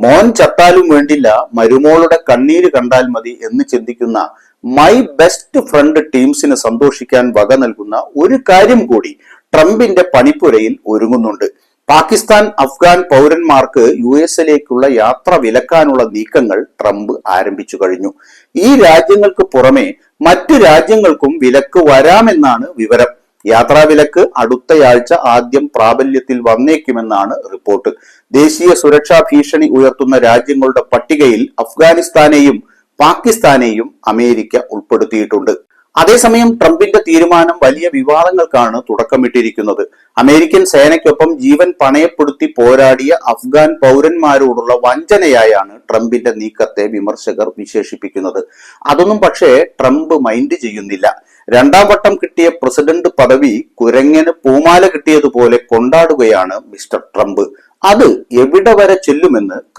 മോൻ ചത്താലും വേണ്ടില്ല, മരുമോളുടെ കണ്ണീര് കണ്ടാൽ മതി എന്ന് ചിന്തിക്കുന്ന മൈ ബെസ്റ്റ് ഫ്രണ്ട് ടീംസിന് സന്തോഷിക്കാൻ വക നൽകുന്ന ഒരു കാര്യം കൂടി ട്രംപിന്റെ പണിപ്പുരയിൽ ഒരുങ്ങുന്നുണ്ട്. പാകിസ്ഥാൻ, അഫ്ഗാൻ പൗരന്മാർക്ക് യുഎസിലേക്കുള്ള യാത്ര വിലക്കാനുള്ള നീക്കങ്ങൾ ട്രംപ് ആരംഭിച്ചു കഴിഞ്ഞു. ഈ രാജ്യങ്ങൾക്ക് പുറമെ മറ്റു രാജ്യങ്ങൾക്കും വിലക്ക് വരാമെന്നാണ് വിവരം. യാത്രാവിലക്ക് അടുത്തയാഴ്ച ആദ്യം പ്രാബല്യത്തിൽ വന്നേക്കുമെന്നാണ് റിപ്പോർട്ട്. ദേശീയ സുരക്ഷാ ഭീഷണി ഉയർത്തുന്ന രാജ്യങ്ങളുടെ പട്ടികയിൽ അഫ്ഗാനിസ്ഥാനെയും പാകിസ്ഥാനെയും അമേരിക്ക ഉൾപ്പെടുത്തിയിട്ടുണ്ട്. അതേസമയം ട്രംപിന്റെ തീരുമാനം വലിയ വിവാദങ്ങൾക്കാണ് തുടക്കമിട്ടിരിക്കുന്നത്. അമേരിക്കൻ സേനയ്ക്കൊപ്പം ജീവൻ പണയപ്പെടുത്തി പോരാടിയ അഫ്ഗാൻ പൗരന്മാരോടുള്ള വഞ്ചനയായാണ് ട്രംപിന്റെ നീക്കത്തെ വിമർശകർ വിശേഷിപ്പിക്കുന്നത്. അതൊന്നും പക്ഷേ ട്രംപ് മൈൻഡ് ചെയ്യുന്നില്ല. രണ്ടാം വട്ടം കിട്ടിയ പ്രസിഡന്റ് പദവി കുരങ്ങന് പൂമാല കിട്ടിയതുപോലെ കൊണ്ടാടുകയാണ് മിസ്റ്റർ ട്രംപ്. അത് എവിടെ വരെ ചെല്ലുമെന്ന്